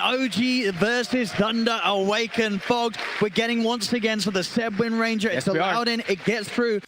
OG versus Thunder Awaken, folks. We're getting once again to the Seb Wind Ranger. It's allowed in, it gets through.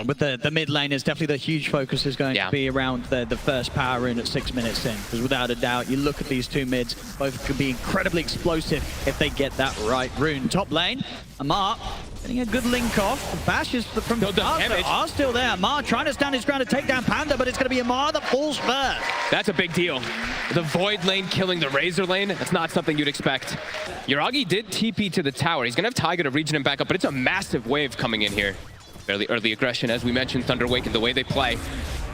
With the mid lane, is definitely the huge focus is going to be around the first power rune at 6 minutes in. Because without a doubt, you look at these two mids, both could be incredibly explosive if they get that right rune. Top lane, Amar getting a good link off. Bashes from damage are still there. Amar trying to stand his ground to take down Panda, but it's going to be Amar that falls first. That's a big deal. The Void lane killing the Razor lane, that's not something you'd expect. Yuragi did TP to the tower. He's going to have Taiga to regen him back up, but it's a massive wave coming in here. Fairly early aggression, as we mentioned, Thunder Awaken, the way they play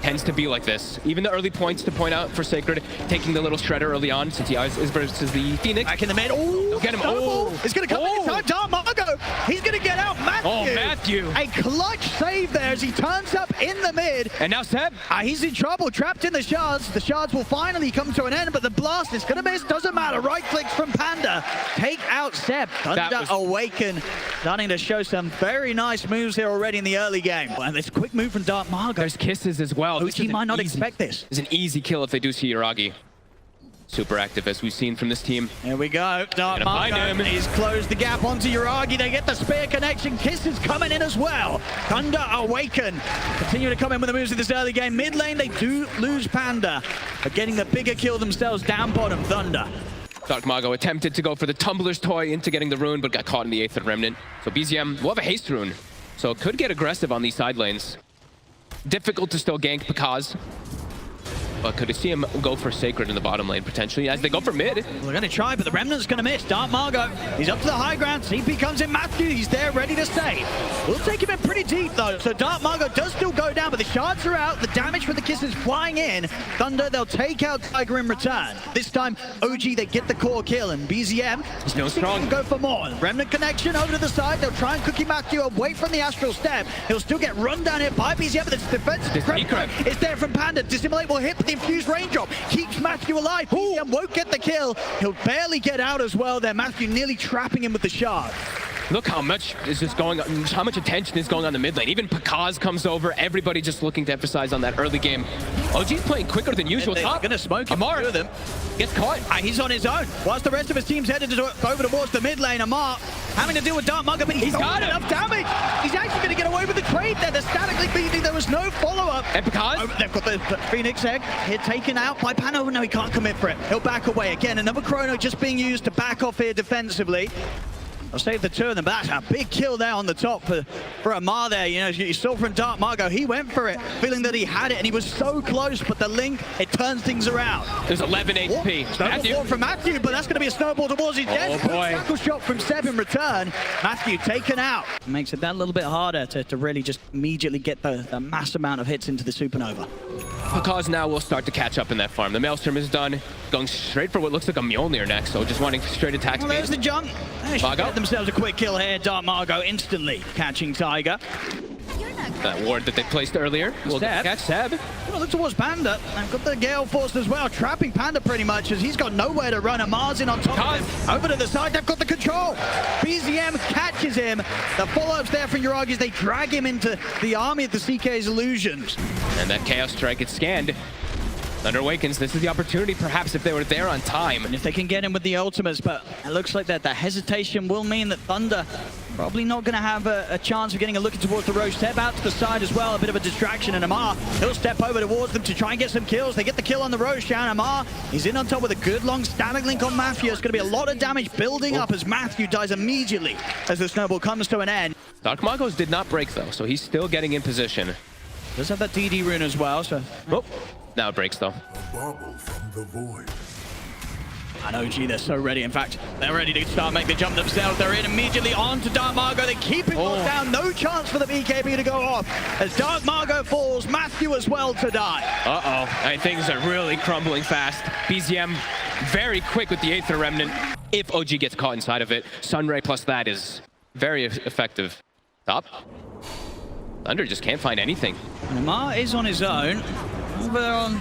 tends to be like this. Even the early points to point out for Sacred, taking the little shredder early on, since he is versus the Phoenix. Back in the mid. Oh, get him. Oh, it's going to come in time. Dark Margo, he's going to get out. Matthew. Oh, Matthew. A clutch save there as he turns up in the mid. And now Seb. He's in trouble, trapped in the shards. The shards will finally come to an end, but the blast is going to miss. Doesn't matter. Right clicks from Panda. Take out Seb. Thunder Awaken starting to show some very nice moves here already in the early game. And this quick move from Dark Margo. There's kisses as well. OG might not expect this. It's an easy kill if they do see Yuragi. Super active, as we've seen from this team. Here we go. Dark Margo, he's closed the gap onto Yuragi. They get the spear connection. Kisses coming in as well. Thunder Awaken continue to come in with the moves in this early game. Mid lane, they do lose Panda, but getting the bigger kill themselves down bottom. Thunder. Dark Margo attempted to go for the Tumbler's Toy into getting the rune, but got caught in the Aether Remnant. So BZM will have a haste rune, so it could get aggressive on these side lanes. Difficult to still gank Pakaz. But could you see him go for Sacred in the bottom lane, potentially, as they go for mid? We're going to try, but the Remnant's going to miss. Dark Margo, he's up to the high ground. CP comes in. Matthew, he's there, ready to save. We'll take him in pretty deep, though. So Dark Margo does still go down, but the shards are out. The damage from the kisses flying in. Thunder, they'll take out Tiger in return. This time, OG, they get the core kill, and BZM is still strong. Go for more. Remnant connection over to the side. They'll try and cookie Matthew away from the Astral Step. He'll still get run down here by BZM, but the defense is there from Panda. Dissimulate will hit the infused raindrop. Keeps Matthew alive. BZM won't get the kill. He'll barely get out as well there. Matthew nearly trapping him with the shard. Look how much is just going on, how much attention is going on the mid lane. Even Pakaz comes over. Everybody just looking to emphasize on that early game. OG's playing quicker than usual. They're going to smoke him. Amar them. Gets caught. He's on his own. Whilst the rest of his team's headed over towards the mid lane, Amar having to deal with Dark Margo, but he's got enough damage. He's actually going to get away with the trade there. They're statically beating. There was no follow-up. And Pakaz? They've got the Phoenix egg here taken out by Pano. No, he can't commit for it. He'll back away. Again, another chrono just being used to back off here defensively. I'll save the two of them, but that's a big kill there on the top for Amar there. You know, you saw from Dark Margo, he went for it, feeling that he had it, and he was so close, but the link, it turns things around. There's 11 HP. Snowball from Matthew, but that's going to be a snowball towards his death. Oh, boy. Tackle shot from Seb in return. Matthew taken out. Makes it that little bit harder to really just immediately get the mass amount of hits into the Supernova. Pakaz now will start to catch up in that farm. The Maelstrom is done, going straight for what looks like a Mjolnir next, so just wanting straight attack speed. There's the jump. They should get themselves a quick kill here. Dark Margo instantly catching Tiger. That ward that they placed earlier will catch Seb. Well, look towards Panda. They've got the Gale Force as well, trapping Panda pretty much as he's got nowhere to run. Amar's in on top of him. Over to the side, they've got the control. BZM catches him. The follow-ups there from Yuragi as they drag him into the army of the CK's illusions. And that Chaos Strike gets scanned. Thunder Awakens, this is the opportunity perhaps if they were there on time. And if they can get him with the ultimates, but it looks like that hesitation will mean that Thunder probably not going to have a chance of getting a look towards the Roche. Step out to the side as well, a bit of a distraction, and Amar, he'll step over towards them to try and get some kills. They get the kill on the Roche, and Amar, he's in on top with a good long static link on Matthew. It's going to be a lot of damage building up as Matthew dies immediately as the snowball comes to an end. Dark Margo's did not break though, so he's still getting in position. Does have that DD rune as well, so... Oh, now it breaks though. A bauble from the void. And OG, they're so ready. In fact, they're ready to start making the jump themselves. They're in immediately on to Dark Margo. They keep it locked down. No chance for the BKB to go off. As Dark Margo falls, Matthew as well to die. And things are really crumbling fast. BZM very quick with the Aether Remnant. If OG gets caught inside of it, Sunray plus that is very effective. Top. Thunder just can't find anything. And Amar is on his own. Over on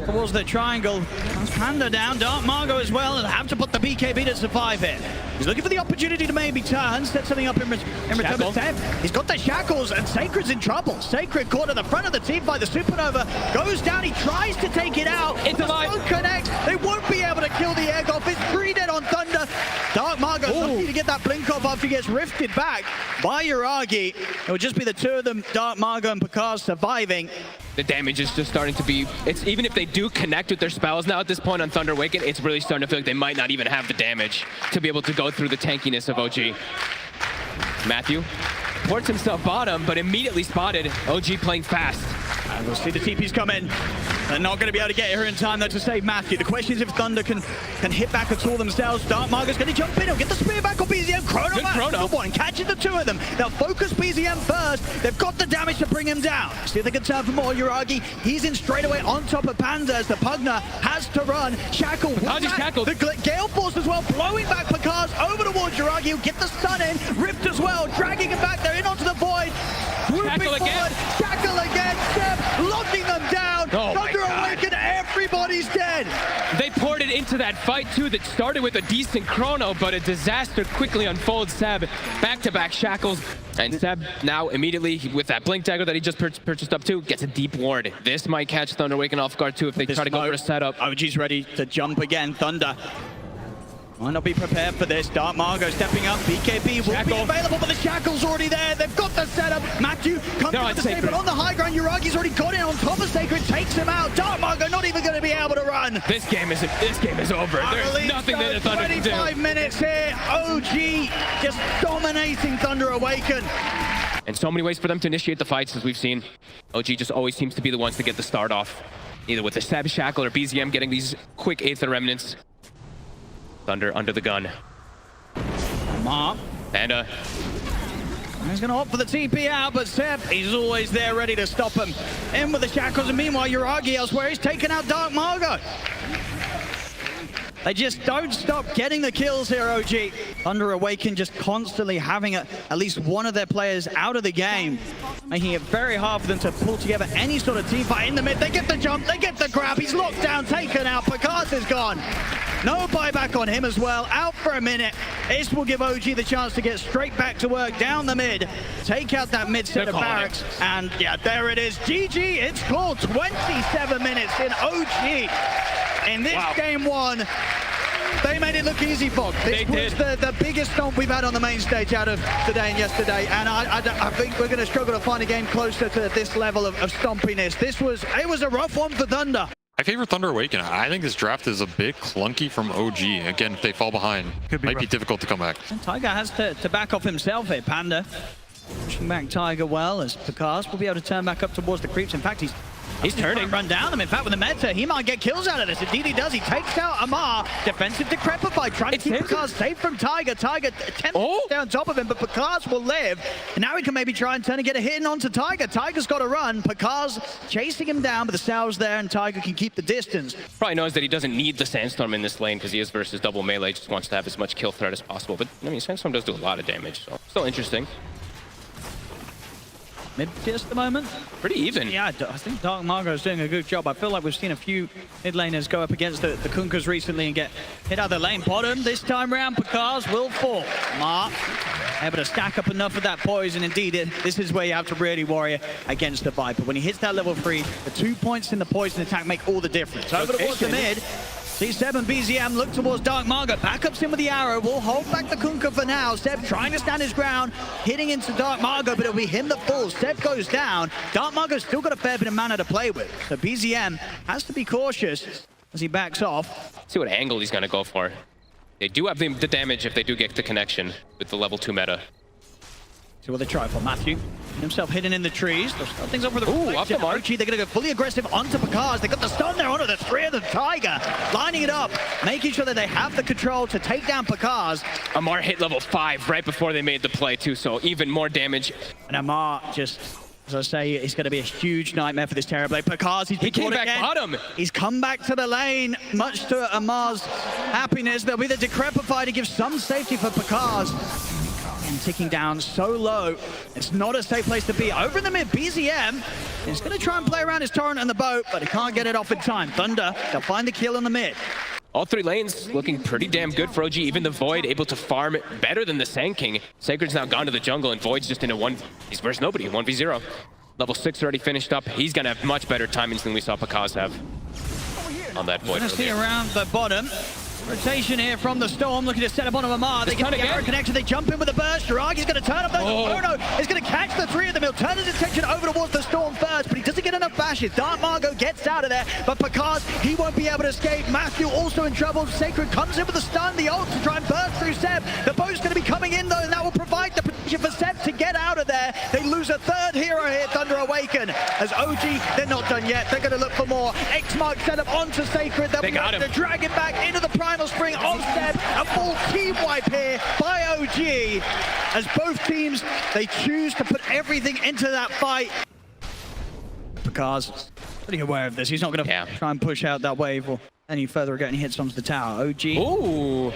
towards the triangle. That's Panda down. Dark Margo as well. And have to put the BKB to survive it. He's looking for the opportunity to maybe turn, set something up in return. But Seb, he's got the shackles, and Sacred's in trouble. Sacred caught at the front of the team by the Supernova. Goes down. He tries to take it out. It's alive. Connects. They won't be able the egg off. It's 3 dead on Thunder. Dark Margo lucky to get that blink off after he gets rifted back by Yuragi. It would just be the two of them, Dark Margo and Pakaz, surviving. The damage is just starting to be, it's even if they do connect with their spells now at this point on Thunder Awaken, it's really starting to feel like they might not even have the damage to be able to go through the tankiness of OG. Matthew ports himself bottom, but immediately spotted. OG playing fast. And we'll see the TPs come in. They're not going to be able to get here in time though to save Matthew. The question is if Thunder can hit back at all themselves. Dark Margo's going to jump in. He'll get the spear back on BZM. Chrono one catches the two of them. They'll focus BZM first. They've got the damage to bring him down. See if they can turn for more. Yuragi, he's in straight away on top of Panda as the Pugner has to run. Shackle. Shackled. The Gale Force as well, blowing back Pakaz over towards Yuragi. He'll get the stun in. Rift as well, dragging him back there in onto the void. Whooping forward. Shackle again. Seb locking them down. Thunder Awaken, everybody's dead. They poured it into that fight too that started with a decent chrono, but a disaster quickly unfolds. Seb, back-to-back shackles. And Seb now immediately with that blink dagger that he just purchased up to, gets a deep ward. This might catch Thunder Awaken off guard too if they try to go for a setup. OG's ready to jump again. Thunder might not be prepared for this. Dark Margo stepping up. BKB will be available, but the Shackle's already there. They've got the setup. Matthew comes with the save, but on the high ground, Yuragi's already got it on top of Sacred, takes him out. Dark Margo not even going to be able to run. This game is over. There's nothing that the Thunder can do. 25 minutes here. OG just dominating Thunder Awaken. And so many ways for them to initiate the fights, as we've seen. OG just always seems to be the ones to get the start off, either with the Seb Shackle or BZM getting these quick Aether Remnants. Thunder under the gun. Panda. He's going to opt for the TP out, but Seb, he's always there ready to stop him. In with the Shackles, and meanwhile, Yuragi elsewhere, he's taken out Dark Margo. They just don't stop getting the kills here, OG. Thunder Awaken just constantly having at least one of their players out of the game, making it very hard for them to pull together any sort of team fight in the mid. They get the jump, they get the grab, he's locked down, taken out, Pakaz is gone. No buyback on him as well, out for a minute. This will give OG the chance to get straight back to work down the mid, take out that mid set of barracks, and yeah, there it is. GG, it's called 27 minutes in OG. In this game one, they made it look easy, Fog. This was the biggest stomp we've had on the main stage out of today and yesterday, and I think we're going to struggle to find a game closer to this level of stompiness. It was a rough one for Thunder. I favor Thunder Awaken. I think this draft is a bit clunky from OG. Again, if they fall behind, it might be difficult to come back. And Tiger has to back off himself here. Panda pushing back Tiger well, as Pakaz will be able to turn back up towards the creeps. In fact, he's turning, run down them. In fact, with the meta, he might get kills out of this. Indeed he does. He takes out Amar. Defensive Decrepify, trying to keep Pakaz safe from Tiger. Tiger attempts to stay on top of him, but Pakaz will live. And now he can maybe try and turn and get a hit in onto Tiger. Tiger's got to run. Pakaz chasing him down, but the Sal's there, and Tiger can keep the distance. Probably knows that he doesn't need the Sandstorm in this lane because he is versus double melee. Just wants to have as much kill threat as possible. But I mean, Sandstorm does do a lot of damage, so still interesting. Mid-tier at the moment? Pretty even. Yeah, I think Dark Margo is doing a good job. I feel like we've seen a few mid-laners go up against the Kunkkas recently and get hit out of the lane. Bottom, this time around, Pakaz will fall. Mark able to stack up enough of that poison. Indeed, this is where you have to really worry against the Viper. When he hits that level 3, the 2 points in the poison attack make all the difference. Over towards the mid. C7 BZM look towards Dark Margo. Backups in with the arrow. Will hold back the Kunkka for now. Seb trying to stand his ground, hitting into Dark Margo, but it'll be him that falls. Seb goes down. Dark Margo's still got a fair bit of mana to play with. So BZM has to be cautious as he backs off. See what angle he's going to go for. They do have the damage if they do get the connection with the level 2 meta. See what they try for. Matthew himself hidden in the trees. They'll start things up with off the mark. They're going to go fully aggressive onto Pakaz. They got the stun there onto the 3 of the Tiger. Lining it up, making sure that they have the control to take down Pakaz. Amar hit level 5 right before they made the play too, so even more damage. And Amar just, as I say, it's going to be a huge nightmare for this Terrorblade. Pakaz, he came back bottom. He's come back to the lane, much to Amar's happiness. There'll be the Decrepify to give some safety for Pakaz. And ticking down so low, it's not a safe place to be. Over in the mid, BZM is going to try and play around his torrent and the boat, but he can't get it off in time. Thunder, they'll find the kill in the mid. All 3 lanes looking pretty damn good for OG. Even the Void able to farm better than the Sand King. Sacred's now gone to the jungle, and Void's just in a he's versus nobody, 1v0. Level 6 already finished up. He's going to have much better timings than we saw Pakaz have on that Void. We're going to see around the bottom. Rotation here from the Storm, looking to set up onto Amar. They get the arrow connection, they jump in with a burst. Jiragi's going to turn up those. Chrono is going to catch the three of them. He'll turn his attention over towards the Storm first, but he doesn't get enough bashes. Dark Margo gets out of there, but Picard, he won't be able to escape. Matthew also in trouble. Sacred comes in with the stun, the ult to try and burst through Seb. The bow's going to be coming in though, and that will provide the protection for Seb to get out of there. They lose a third hero here, Thunder Awaken. As OG, they're not done yet. They're going to look for more. X-Mark set up onto Sacred. They got him. To drag it back into the Primal Spring of Seb. A full team wipe here by OG. As both teams, they choose to put everything into that fight. Picard's pretty aware of this. He's not going to try and push out that wave or any further or get any hits onto the tower. OG. Ooh.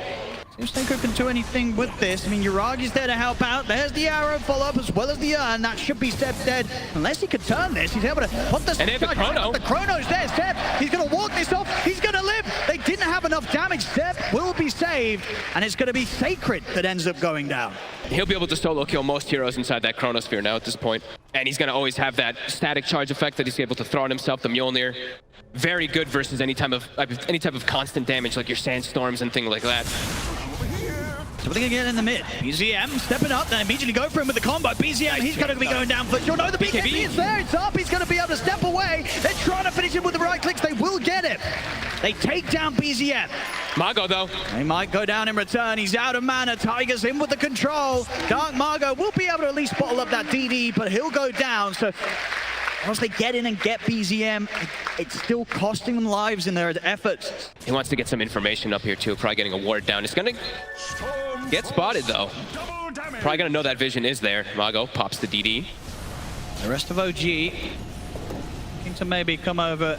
If Sacred can do anything with this, I mean, Yuragi's there to help out. There's the arrow follow-up as well as the urn. That should be Seb dead. Unless he could turn this, he's able to put the... And the chrono. The chrono's there, Seb. He's going to walk this off. He's going to live. They didn't have enough damage. Seb will be saved, and it's going to be Sacred that ends up going down. He'll be able to solo kill most heroes inside that chronosphere now at this point. And he's going to always have that static charge effect that he's able to throw on himself, the Mjolnir. Very good versus any type of constant damage like your sandstorms and things like that. So what are they going to get in the mid? BZM stepping up, then immediately go for him with the combo. BZM, he's going to be going down for sure. No, the BKB is there. It's up. He's going to be able to step away. They're trying to finish him with the right clicks. They will get it. They take down BZM. Margo, though. They might go down in return. He's out of mana. Tiger's in with the control. Dark Margo will be able to at least bottle up that DD, but he'll go down. So once they get in and get BZM, it's still costing them lives in their efforts. He wants to get some information up here, too. Probably getting a ward down. It's going to get spotted, though. Probably going to know that vision is there. Margo pops the DD. The rest of OG looking to maybe come over,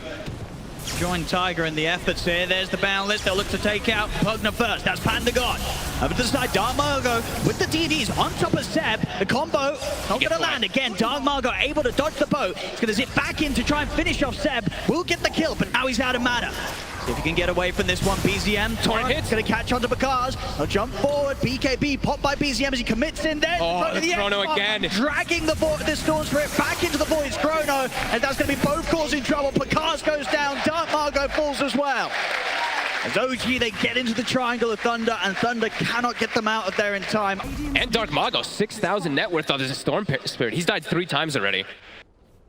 join Tiger in the efforts here. There's the boundless. They'll look to take out Pugna first. That's Panda God. Over to the side, Dark Margo with the DDs on top of Seb. The combo not going to land again. Dark Margo able to dodge the boat. He's going to zip back in to try and finish off Seb. Will get the kill, but now he's out of mana. See if he can get away from this one. BZM, Torrent hits. Going to catch onto Bakars. He'll jump forward. BKB popped by BZM as he commits in there. Oh, the chrono again. Dragging the Storm Spirit back into the Void's chrono. And that's going to be both causing trouble. Bakars goes down. Dark Margo falls as well. As OG, they get into the triangle of Thunder, and Thunder cannot get them out of there in time. And Dark Margo, 6,000 net worth of his Storm Spirit. He's died 3 times already.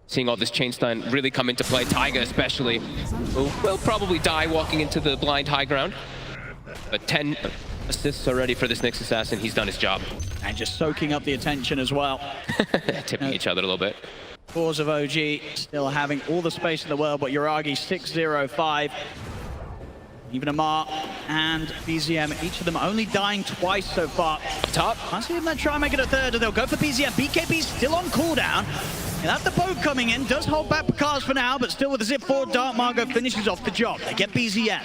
Seeing all this chain stun really come into play. Taiga especially, who will probably die walking into the blind high ground. But 10 assists already for this Nyx Assassin. He's done his job. And just soaking up the attention as well. Tipping each other a little bit. Cause of OG still having all the space in the world, but Yuragi 6-0-5. Even Amar and BZM, each of them only dying twice so far. Up top. I see them try and make it a third, and they'll go for BZM. BKB still on cooldown. And that's the boat coming in. Does hold back Picard for now, but still with the zip forward, Dark Margo finishes off the job. They get BZM.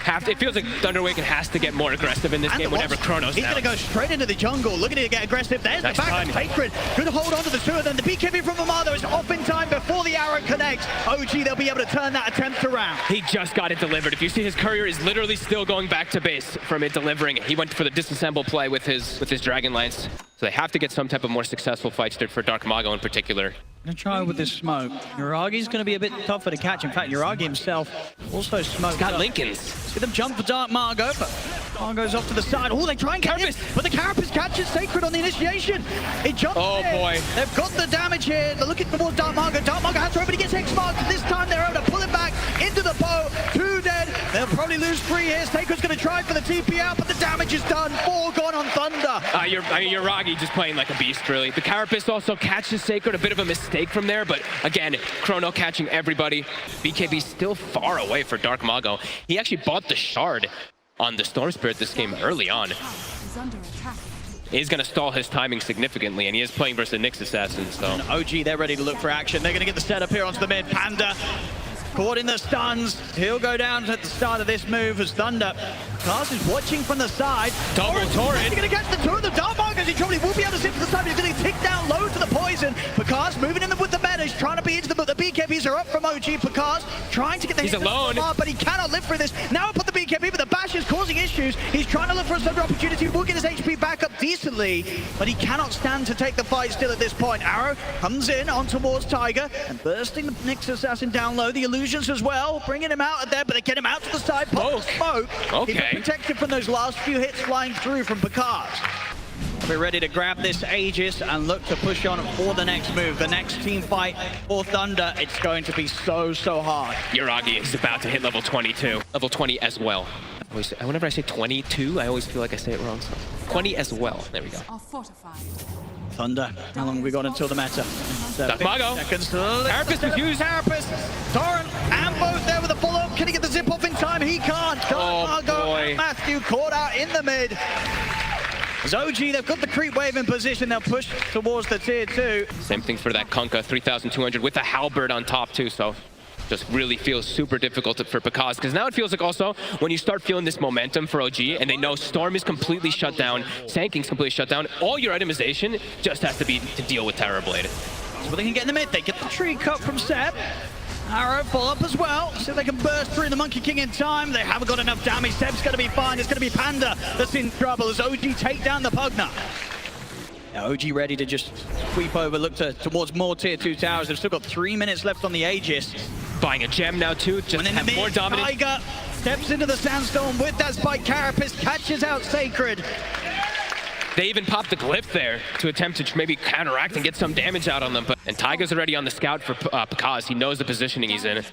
It feels like Thunder Awaken has to get more aggressive in this game whenever Chrono's He's down. going to go straight into the jungle, looking to get aggressive. There's the back of Sacred. Could hold on to the two of them. The BKB from Amado is off in time before the arrow connects. OG, they'll be able to turn that attempt around. He just got it delivered. If you see, his courier is literally still going back to base from it delivering it. He went for the disassemble play with his Dragon Lance. So they have to get some type of more successful fight started for Dark Margo in particular. Gonna try with this smoke. Yuragi's gonna be a bit tougher to catch. In fact, Yuragi himself also smoked. He's got Lincolns. See them jump for Dark Margo, but Margo's off to the side. Oh, they try and get it, but the Carapace catches Sacred on the initiation. It jumps in. Boy. They've got the damage here. They're looking towards Dark Margo. Dark Margo has to open, he gets X-Marked. This time they're able to pull it back into the bow. 2 dead. They'll probably lose 3 here. Sacred's gonna try for the TP out, but the damage is done. 4 gone on Thunder. Yuragi just playing like a beast, really. The Carapace also catches Sacred. A bit of a mistake from there, but again, Chrono catching everybody. BKB still far away for Dark Margo. He actually bought the shard on the Storm Spirit this game early on. He's going to stall his timing significantly, and he is playing versus Nyx Assassin, so... And OG, they're ready to look for action. They're going to get the setup here onto the mid. Panda caught in the stuns. He'll go down at the start of this move as Thunder. Cars is watching from the side. Double Torrent. He's going to catch the 2 of them. Dark Margo, he probably will be able to zip to the side. He's going to tick down loads of the poison. Picard's moving in with the meta. He's trying to be into them, but the BKBs are up from OG. Picard's trying to get the He's hit alone. But he cannot live through this. Now put the BKB, but the bash is causing issues. He's trying to look for a Thunder opportunity. Will get his HP back up decently, but he cannot stand to take the fight still at this point. Arrow comes in on towards Tiger and bursting the Nyx Assassin down low. The illusions as well, bringing him out of there, but they get him out to the side. Pop the smoke. Okay. He's protected from those last few hits flying through from Picard. We're ready to grab this Aegis and look to push on for the next move. The next team fight for Thunder, it's going to be so hard. Yuragi is about to hit level 22. Level 20 as well. Whenever I say 22, I always feel like I say it wrong. So 20 as well. There we go. Thunder, how long have we got until the meta? Mago. Seconds. Carapace was used. Carapace, Torrent, and both there with a follow-up. Can he get the zip off in time? He can't. Mago and Matthew caught out in the mid. As OG, they've got the creep wave in position. They'll push towards the tier 2. Same thing for that Kunkka, 3,200 with the halberd on top too. So just really feels super difficult for Picard, because now it feels like also when you start feeling this momentum for OG and they know Storm is completely shut down, Sanking's completely shut down, all your itemization just has to be to deal with Terrorblade. So they can get in the mid. They get the tree cut from Seb. Arrow pull up as well, so they can burst through the Monkey King in time. They haven't got enough damage. Seb's going to be fine. It's going to be Panda that's in trouble as OG take down the Pugna. Now OG ready to just sweep over, look towards more tier 2 towers. They've still got 3 minutes left on the Aegis. Buying a gem now too, just have mid, more dominant. Tiger steps into the Sandstorm with that spike. Carapace catches out Sacred. They even popped the glyph there to attempt to maybe counteract and get some damage out on them. And Tiger's already on the scout for Picard. He knows the positioning he's in.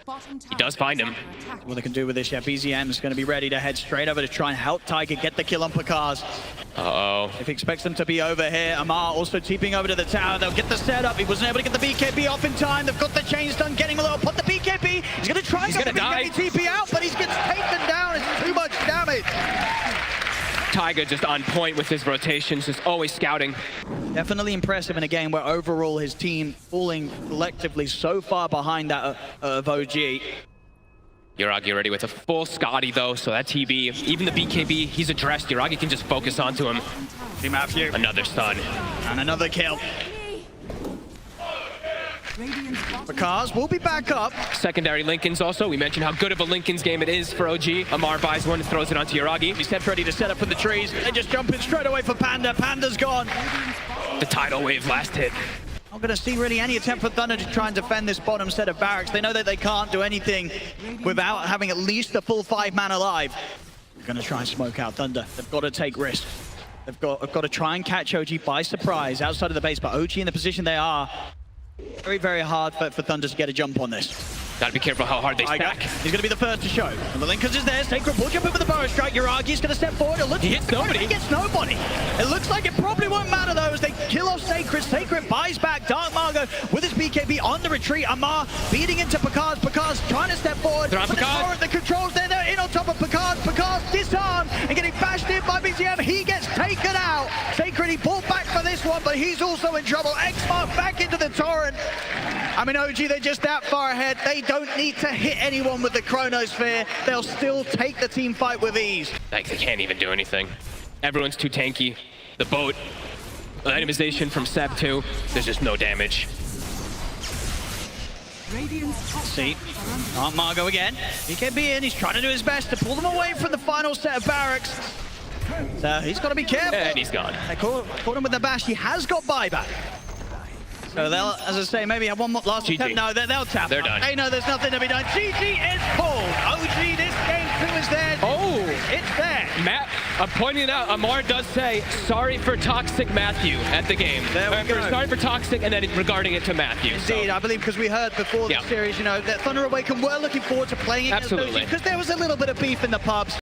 He does find him. What they can do with this, yeah, BZM is going to be ready to head straight over to try and help Tiger get the kill on Picard. Uh-oh. If he expects them to be over here, Amar also TPing over to the tower. They'll get the setup. He wasn't able to get the BKB off in time. They've got the chain stun, getting a little put the BKB. He's going to try and get the BKB TP out, but he gets taken down. It's too much damage. Tiger just on point with his rotations, just always scouting. Definitely impressive in a game where overall his team falling collectively so far behind that of OG. Yuragi already with a full Scotty though, so that TB, even the BKB, he's addressed. Yuragi can just focus onto him. See Matthew. Another stun. And another kill. Picard will be back up. Secondary Lincolns also. We mentioned how good of a Lincoln's game it is for OG. Amar buys one, throws it onto Yuragi. He steps ready to set up for the trees. They just jump in straight away for Panda. Panda's gone. The tidal wave last hit. Not going to see really any attempt for Thunder to try and defend this bottom set of barracks. They know that they can't do anything without having at least a full 5-man alive. They're going to try and smoke out Thunder. They've got to take risks. They've got to try and catch OG by surprise outside of the base, but OG in the position they are, very hard for Thunder to get a jump on this. Gotta be careful how hard they stack. He's gonna be the first to show. And the Linkers is there. Sacred will jump in with the Burrow Strike. Yuragi's gonna step forward. He hits nobody. He gets nobody. It looks like it probably won't matter though as they kill off Sacred. Sacred buys back Dark Margo with his BKB on the retreat. Amar beating into Picard. Picard's trying to step forward. They're on Picard. The controls there. They're in on top of Picard. Picard's disarmed and getting bashed in by BZM. He gets taken out. Sacred, he pulled back for this one, but he's also in trouble. X-Mark back into the Torrent. I mean, OG, they're just that far ahead. They don't need to hit anyone with the Chronosphere. They'll still take the team fight with ease. Like, they can't even do anything. Everyone's too tanky. The boat, the itemization from Seb too. There's just no damage. See, Dark Margo again. BKB in, he's trying to do his best to pull them away from the final set of barracks. So he's got to be careful. And he's gone. They caught him with the bash. He has got buyback. So they'll, as I say, maybe have one more last attempt. No, they'll tap. They're done. They know there's nothing to be done. GG is pulled. OG, this game 2 is there. Oh, it's there. Matt, I'm pointing it out. Amar does say, sorry for Toxic Matthew at the game. There we go. Sorry for Toxic, and then regarding it to Matthew. Indeed, I believe because we heard before the series, you know, that Thunder Awaken were looking forward to playing against Absolutely. because there was a little bit of beef in the pubs.